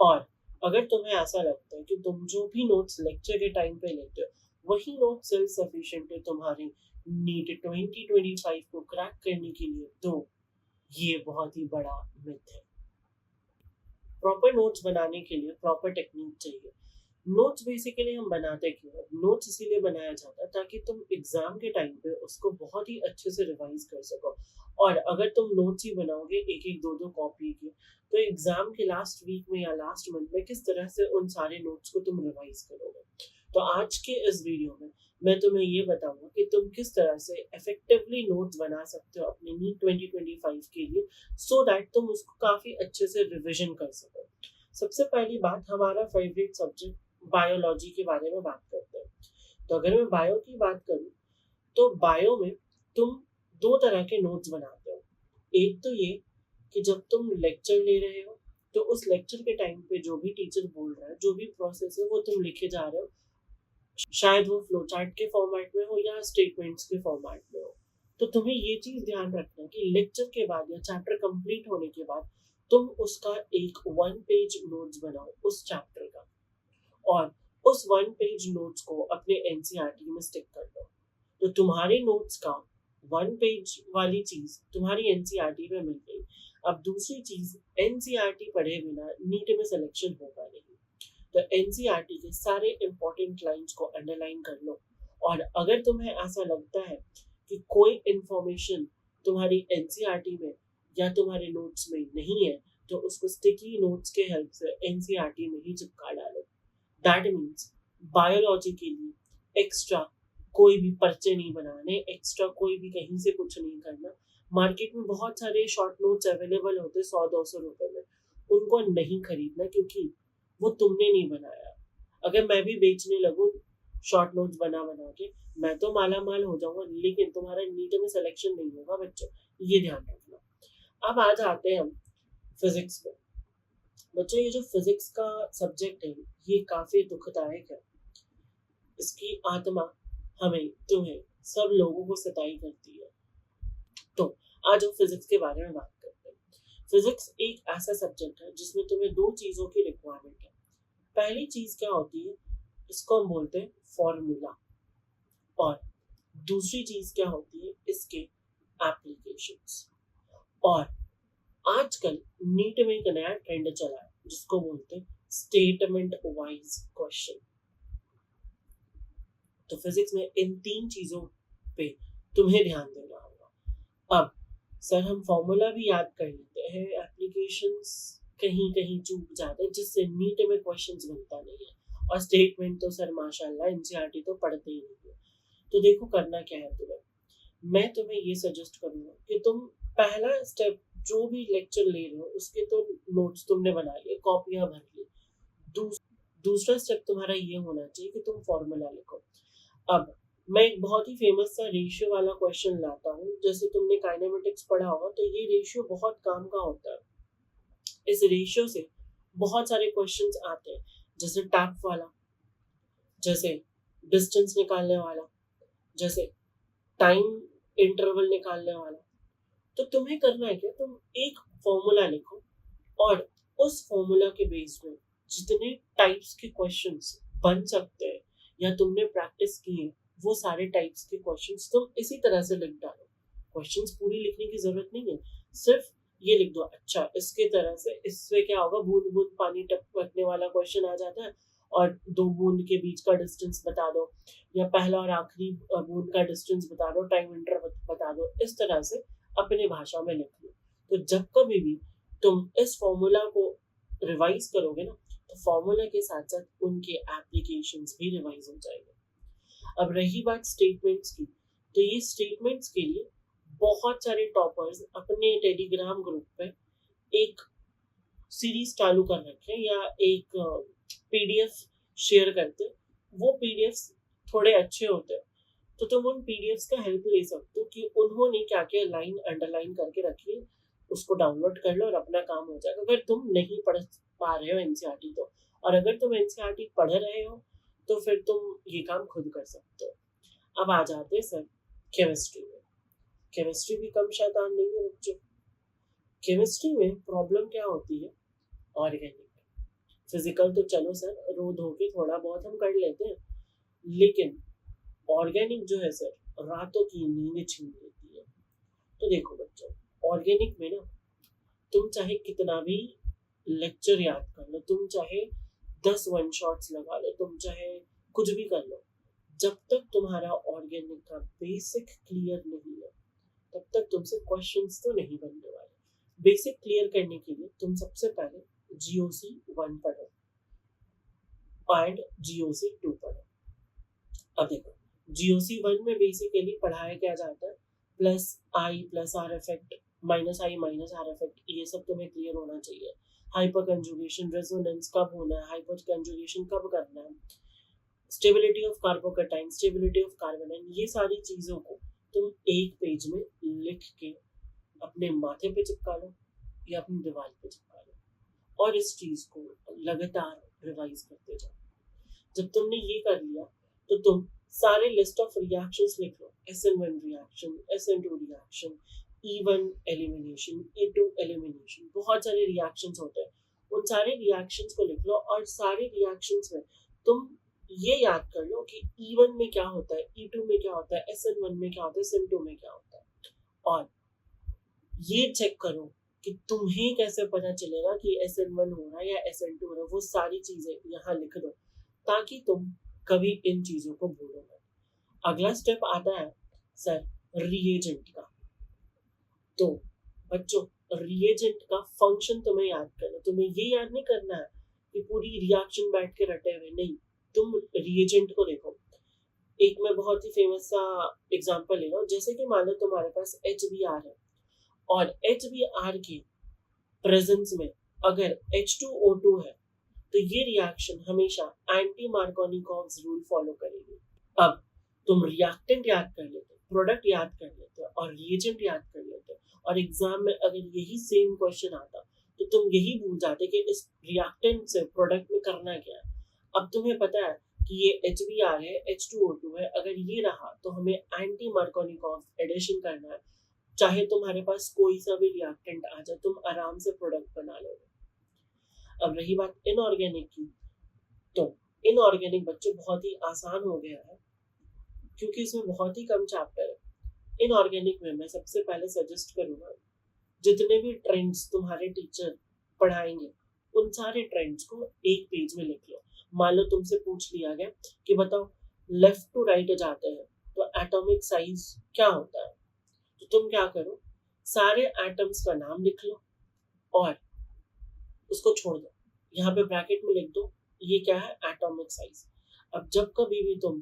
और अगर तुम्हें ऐसा लगता है कि तुम जो भी नोट्स लेक्चर के टाइम पे लेते हो वही नोट सेल्फ सफिशिएंट है तुम्हारी नीट 2025 को क्रैक करने के लिए, तो ये बहुत ही बड़ा मिथ है। प्रॉपर नोट्स बनाने के लिए प्रॉपर टेक्निक चाहिए। नोट्स बेसिकली हम बनाते क्यों हैं? नोट्स इसीलिए बनाया जाता है ताकि तुम एग्जाम के टाइम पे उसको बहुत ही अच्छे से रिवाइज कर सको। और अगर तुम नोट्स ही बनाओगे एक एक दो दो कॉपी के, तो एग्जाम के लास्ट वीक में या लास्ट मंथ में किस तरह से उन सारे नोट्स को तुम रिवाइज करोगे। तो आज के इस वीडियो में मैं तुम्हें ये बताऊंगा कि तुम किस तरह से इफेक्टिवली नोट्स बना सकते हो अपने नीट 2025 के लिए, सो दैट तुम उसको काफी अच्छे से रिविजन कर सको। सबसे पहली बात, हमारा फेवरेट सब्जेक्ट बायोलॉजी के बारे में बात करते हैं। तो अगर मैं बायो की बात करूं, तो बायो में तुम दो तरह के नोट्स बनाते हो। एक तो ये कि जब तुम लेक्चर ले रहे हो तो उस लेक्चर के टाइम पे जो भी टीचर बोल रहा है, जो भी प्रोसेस है वो तुम लिखे जा रहे हो, शायद वो फ्लो चार्ट के फॉर्मेट में हो या स्टेटमेंट्स के फॉर्मेट में हो। तो तुम्हें ये चीज ध्यान रखना है कि लेक्चर के बाद या चैप्टर कंप्लीट होने के बाद तुम उसका एक 1 पेज नोट्स बनाओ उस चैप्टर का, और उस 1 पेज नोट्स को अपने एनसीईआरटी में स्टिक कर दो। तो तुम्हारे नोट्स का 1 पेज वाली चीज तुम्हारी एनसीईआरटी में मिल गई। अब दूसरी चीज, एनसीईआरटी पढ़े बिना नीट में सिलेक्शन होगा नहीं। तो एनसीईआरटी के सारे इंपॉर्टेंट लाइंस को अंडरलाइन कर लो। और अगर तुम्हें ऐसा लगता है कि कोई इंफॉर्मेशन तुम्हारी एनसीईआरटी में या तुम्हारे नोट्स में नहीं है, तो उसको स्टिकी नोट्स के हेल्प से एनसीईआरटी में ही चिपका डालो। दैट मीन्स बायोलॉजी के लिए एक्स्ट्रा कोई भी पर्चे नहीं बनाने, एक्स्ट्रा कोई भी कहीं से कुछ नहीं करना। मार्केट में बहुत सारे शॉर्ट नोट्स अवेलेबल होते 100-200 रुपए में, उनको नहीं खरीदना, क्योंकि वो तुमने नहीं बनाया। अगर मैं भी बेचने लगूं शॉर्ट नोट्स बना बना के, मैं तो माला माल हो जाऊंगा, लेकिन तुम्हारा नीट में सिलेक्शन नहीं होगा बच्चों, ये ध्यान रखना। अब आज आते हैं हम फिजिक्स पे। बच्चों, ये जो फिजिक्स का सब्जेक्ट है ये काफी दुखदायक है। इसकी आत्मा हमें तुम्हें सब लोगों को सताई करती है। तो आज हम फिजिक्स के बारे में बात करते हैं। फिजिक्स एक ऐसा सब्जेक्ट है जिसमें तुम्हें दो चीजों की रिक्वायरमेंट है। पहली चीज क्या होती है, इसको हम बोलते हैं फॉर्मूला। और दूसरी चीज क्या होती है, इसके एप्लीकेशंस। और आजकल नीट में एक नया ट्रेंड चला है जिसको बोलते हैं स्टेटमेंट वाइज क्वेश्चन। तो फिजिक्स में इन तीन चीजों पे तुम्हें ध्यान देना होगा। अब सर, हम फॉर्मूला भी याद कर लेते हैं, एप्लीकेशंस कहीं कहीं चूक जाते हैं जिससे नीट में क्वेश्चंस बनता नहीं है। और स्टेटमेंट तो सर माशाल्लाह एनसीईआरटी तो पढ़ते ही नहीं है। तो देखो करना क्या है तुम्हें, मैं तुम्हें ये सजेस्ट करूंगा कि तुम पहला स्टेप, जो भी लेक्चर ले रहे हो उसके तो नोट्स तुमने बना लिए, कॉपियां भर ली। दूस, दूसरा स्टेप तुम्हारा ये होना चाहिए कि तुम फॉर्मूला लिखो। अब मैं एक बहुत ही फेमस सा रेशियो वाला क्वेश्चन लाता हूँ। जैसे तुमने काइनेमेटिक्स पढ़ा होगा, तो ये रेशियो बहुत काम का होता है। इस रेशियो से बहुत सारे क्वेश्चंस आते हैं, जैसे टैप वाला, जैसे डिस्टेंस निकालने वाला, जैसे टाइम इंटरवल निकालने वाला। तो तुम्हें करना है क्या, तुम एक फॉर्मूला लिखो और उस फॉर्मूला के बेस में जितने टाइप्स के क्वेश्चंस बन सकते हैं या तुमने प्रैक्टिस की है, वो सारे टाइप्स के क्वेश्चंस तुम इसी तरह से लिख डालो। क्वेश्चंस पूरी लिखने की जरूरत नहीं है, सिर्फ ये लिख दो, अच्छा इसके तरह से इससे क्या होगा, बूंद बूंद पानी टपकने वाला क्वेश्चन आ जाता है और दो बूंद के बीच का डिस्टेंस बता दो, या पहला और आखिरी बूंद का डिस्टेंस बता दो, टाइम इंटरवल बता दो। इस तरह से अपने भाषा में लिख लो। तो जब कभी भी तुम इस फॉर्मूला को रिवाइज करोगे ना, तो फॉर्मूला के साथ साथ उनके एप्लीकेशंस भी रिवाइज हो जाएंगे। अब रही बात स्टेटमेंट्स की, तो ये स्टेटमेंट्स के लिए बहुत सारे टॉपर्स अपने टेलीग्राम ग्रुप पे एक सीरीज चालू कर रखे हैं या एक पीडीएफ शेयर करते हैं। वो पीडीएफ थोड़े अच्छे होते हैं, तो तुम उन पीडीएफ का हेल्प ले सकते हो कि उन्होंने क्या क्या लाइन अंडरलाइन करके रखी है, उसको डाउनलोड कर लो और अपना काम हो जाएगा। अगर तुम नहीं पढ़ पा रहे हो एनसीईआरटी तो, और अगर तुम एनसीईआरटी पढ़ रहे हो तो फिर तुम ये काम खुद कर सकते हो। अब आ जाते हैं सर केमिस्ट्री में। केमिस्ट्री भी कम शैतान नहीं है बच्चों। केमिस्ट्री में प्रॉब्लम क्या होती है, ऑर्गेनिक। फिजिकल तो चलो सर रो धो के थोड़ा बहुत हम कर लेते हैं, लेकिन ऑर्गेनिक जो है सर रातों की नींद छीन लेती है। तो देखो बच्चों, ऑर्गेनिक में ना तुम चाहे कितना भी लेक्चर याद कर लो, तुम चाहे 10 वन शॉट्स लगा लो, तुम चाहे कुछ भी कर लो, जब तक तुम्हारा ऑर्गेनिक का बेसिक क्लियर नहीं है तब तक तुमसे क्वेश्चंस तो नहीं बनने वाले। बेसिक क्लियर करने के लिए तुम सबसे पहले GOC 1 पढ़ो एंड GOC 2 पढ़ो। अब देखो, GOC 1 में बेसिकली पढ़ाया क्या जाता है, plus I plus are effect, minus I minus are effect, ये सब तुम्हें क्लियर होना चाहिए। हाइपर कंजुगेशन, रेजोनेंस कब होना है, हाइपर कंजुगेशन कब करना है, stability of carbocation, stability of carbanion, ये सारी चीजों को तुम एक पेज में लिख के अपने माथे पे चिपका लो या अपनी दीवार पे चिपका लो और इस चीज को लगातार रिवाइज करते जाओ। जब तुमने ये कर लिया तो तुम सारे लिस्ट ऑफ रिएक्शंस लिख लो, SN1 reaction, SN2 reaction, E1 elimination, E2 elimination, बहुत सारे रिएक्शंस होते हैं, उन सारे रिएक्शंस को लिख लो और सारे रिएक्शंस में तुम ये याद कर लो कि E1 में क्या होता है, E2 में क्या होता है, SN1 में क्या होता है, SN2 में क्या होता है, और ये चेक करो कि तुम्हें कैसे पता चलेगा कि SN1 हो रहा है या SN2 हो रहा है, वो सारी चीजें यहाँ लिख दो ताकि तुम कभी इन चीजों को भूलो मत। अगला स्टेप आता है सर रिएजेंट का। तो बच्चों, रिएजेंट का फंक्शन तुम्हें याद करना, तुम्हें ये याद नहीं करना है कि पूरी रिएक्शन बैठ के रटे हुए, नहीं, तुम रिएजेंट को देखो। एक मैं बहुत ही फेमस सा एग्जांपल ले रहा हूँ, जैसे कि मान लो तुम्हारे पास HBr है और HBr के प्रेजेंस में अगर H2O2 है तो ये रिएक्शन हमेशा एंटी मार्कोनिकॉव्स रूल फॉलो करेगी। अब तुम रिएक्टेंट याद कर लेते हो, प्रोडक्ट याद कर लेते हो और रिएजेंट याद कर लेते हो, और एग्जाम में अगर यही सेम क्वेश्चन आता तो तुम यही भूल जाते कि इस रिएक्टेंट से प्रोडक्ट में करना क्या है। अब तुम्हें पता है कि ये HBr है, H2O2 है, अगर ये रहा तो हमें एंटी मार्कोनिकॉव्स एडिशन करना है, चाहे तुम्हारे पास कोई सा भी रिएक्टेंट आ जाए तुम आराम से प्रोडक्ट बना लोगे। अब रही बात इनऑर्गेनिक की, तो इनऑर्गेनिक बच्चों बहुत ही आसान हो गया है क्योंकि इसमें बहुत ही कम चैप्टर है। इनऑर्गेनिक में मैं सबसे पहले सजेस्ट करूंगा, जितने भी ट्रेंड्स तुम्हारे टीचर पढ़ाएंगे उन सारे ट्रेंड्स को एक पेज में लिख लो। मान लो तुमसे पूछ लिया गया कि बताओ लेफ्ट टू राइट जाते हैं तो एटॉमिक साइज क्या होता है, तो तुम क्या करो, सारे एटम्स का नाम लिख लो और उसको छोड़ दो, यहाँ पे ब्रैकेट में लिख दो ये क्या है, एटॉमिक साइज। अब जब कभी भी तुम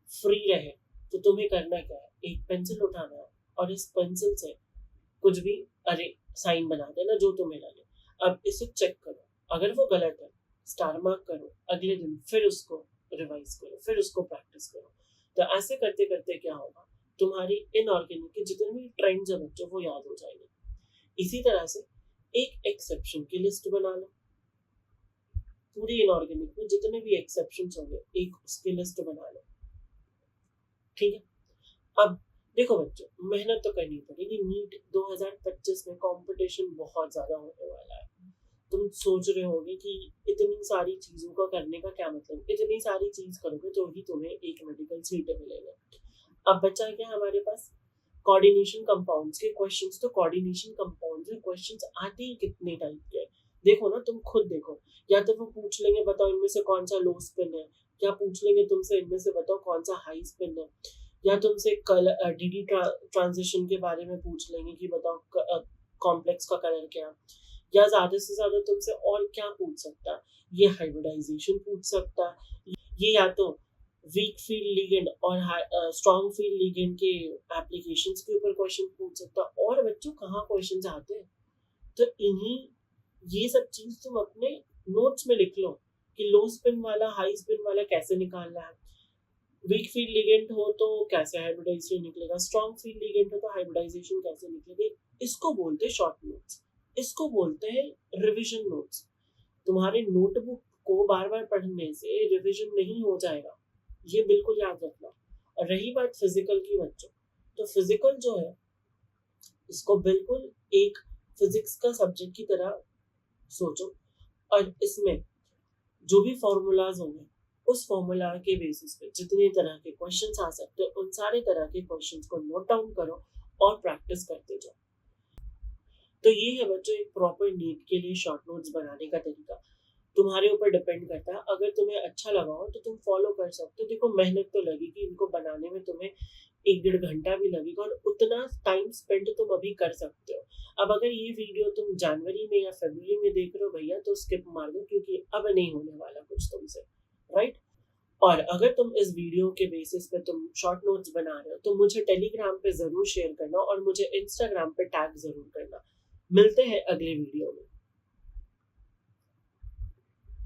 फ्री रहे तो तुम्हें करना क्या है, एक पेंसिल उठाना है और इस पेंसिल से कुछ भी अरे साइन बना देना जो तुम्हें लगे। अब इसे चेक करो, अगर वो गलत है स्टार मार्क करो, अगले दिन फिर उसको रिवाइज करो, फिर उसको प्रैक्टिस करो। तो ऐसे करते करते क्या होगा, तुम्हारी इनऑर्गेनिक के जितने भी ट्रेंड्स है बच्चों वो याद हो जाएंगे। इसी तरह से एक एक्सेप्शन की लिस्ट बना लो, पूरी इनऑर्गेनिक में जितने भी एक्सेप्शंस होंगे एक उसकी लिस्ट बना लो, ठीक है। अब देखो बच्चों, मेहनत तो करनी पड़ेगी, नीट 2025 में कंपटीशन बहुत ज्यादा होने वाला है। तुम सोच रहे होगे कि इतनी सारी चीजों का करने का क्या मतलब, इतनी सारी चीज करोगे तो ही तुम्हें एक मेडिकल सीट मिलेगा। अब बचा क्या हमारे पास, कोऑर्डिनेशन कंपाउंड्स के क्वेश्चंस। तो कोऑर्डिनेशन कंपाउंड्स के क्वेश्चंस आते ही कितने टाइप के, देखो ना, तुम खुद देखो, या तो वो पूछ लेंगे बताओ इनमें से कौन सा लो स्पिन है, या पूछ लेंगे तुमसे इनमें से बताओ कौन सा हाई स्पिन है, या तुमसे DD ट्रांजिशन के बारे में पूछ लेंगे कि बताओ कॉम्प्लेक्स का कलर क्या, या ज्यादा से ज्यादा तुमसे और क्या पूछ सकता है, ये हाइब्रिडाइजेशन पूछ सकता है, ये या तो वीक फील्ड लिगेंड और स्ट्रॉन्ग फील्ड लिगेंड के एप्लीकेशंस के ऊपर क्वेश्चन पूछ सकता है। और बच्चों कहाँ क्वेश्चंस आते हैं, तो इन्हीं ये सब चीज तुम अपने नोट्स में लिख लो कि लो स्पिन वाला हाई स्पिन वाला कैसे निकालना है, वीक फील्ड लिगेंड हो तो कैसे हाइब्रिडाइजेशन निकलेगा, स्ट्रॉन्ग फील्ड लिगेंड हो तो हाइब्रिडाइजेशन कैसे निकलेगा। इसको बोलते हैं शॉर्ट नोट्स, इसको बोलते हैं रिविजन नोट्स। तुम्हारे नोटबुक को बार बार पढ़ने से रिविजन नहीं हो जाएगा, ये बिल्कुल याद रखना। और रही बात फिजिकल की बच्चों, तो फिजिकल जो है इसको बिल्कुल एक फिजिक्स का सब्जेक्ट की तरह सोचो, और इसमें जो भी फॉर्मूलाज होंगे उस फॉर्मूला के बेसिस पे जितने तरह के क्वेश्चंस आ सकते हैं उन सारे तरह के क्वेश्चंस को नोट डाउन करो और प्रैक्टिस करते जाओ। तो ये है बच्चों एक प्रॉपर नीट के लिए शॉर्ट नोट्स बनाने का तरीका। तुम्हारे ऊपर डिपेंड करता है, अगर तुम्हें अच्छा लगा हो तो तुम फॉलो कर सकते हो। देखो मेहनत तो लगेगी इनको बनाने में, तुम्हें 1 डेढ़ घंटा भी लगेगा और उतना टाइम स्पेंड तुम अभी कर सकते हो। अब अगर ये वीडियो तुम जनवरी में या फरवरी में देख रहे हो भैया तो स्किप मार दो, क्योंकि अब नहीं होने वाला कुछ तुमसे, राइट। और अगर तुम इस वीडियो के बेसिस पे तुम शॉर्ट नोट्स बना रहे हो तो मुझे टेलीग्राम पे जरूर शेयर करना और मुझे इंस्टाग्राम पे टैग जरूर करना। मिलते हैं अगले वीडियो में।